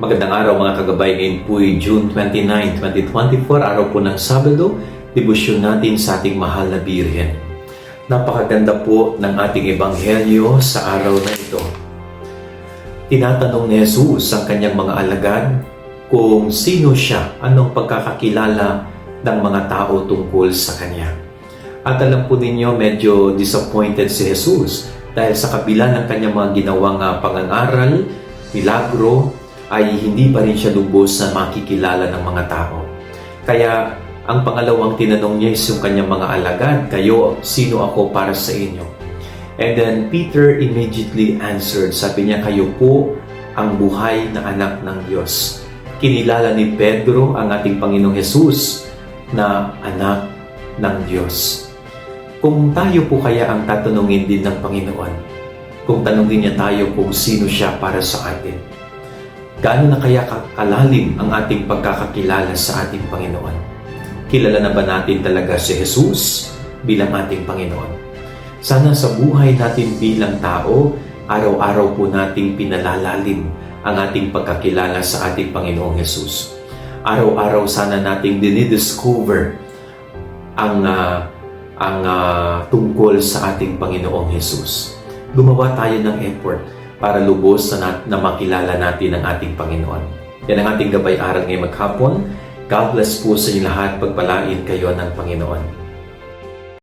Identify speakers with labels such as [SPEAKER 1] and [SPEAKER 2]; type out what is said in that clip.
[SPEAKER 1] Magandang araw mga kagabay, ngayon po'y June 29, 2024, araw po ng Sabado, debosyon natin sa ating mahal na Birhen. Napakaganda po ng ating ebanghelyo sa araw na ito. Tinatanong ni Jesus ang kanyang mga alagad kung sino siya, anong pagkakakilala ng mga tao tungkol sa kanya. At alam po ninyo, medyo disappointed si Jesus dahil sa kabila ng kanyang mga ginawang pangangaral, milagro, ay hindi pa rin siya lubos na makikilala ng mga tao. Kaya ang pangalawang tinanong niya is yung kanyang mga alagad, kayo, sino ako para sa inyo? And then Peter immediately answered, sabi niya, kayo po ang buhay na anak ng Diyos. Kinilala ni Pedro ang ating Panginoong Jesus na anak ng Diyos. Kung tayo po kaya ang tatanungin din ng Panginoon, kung tanungin niya tayo kung sino siya para sa atin, gaano na kaya kalalim ang ating pagkakakilala sa ating Panginoon? Kilala na ba natin talaga si Jesus bilang ating Panginoon? Sana sa buhay natin bilang tao, araw-araw po nating pinalalalim ang ating pagkakilala sa ating Panginoong Jesus. Araw-araw sana nating dinidiscover ang tungkol sa ating Panginoong Jesus. Gumawa tayo ng effort para lubos na makilala natin ang ating Panginoon. Yan ang ating gabay-aral ngayong maghapon. God bless po sa inyo lahat. Pagpalain kayo ng Panginoon.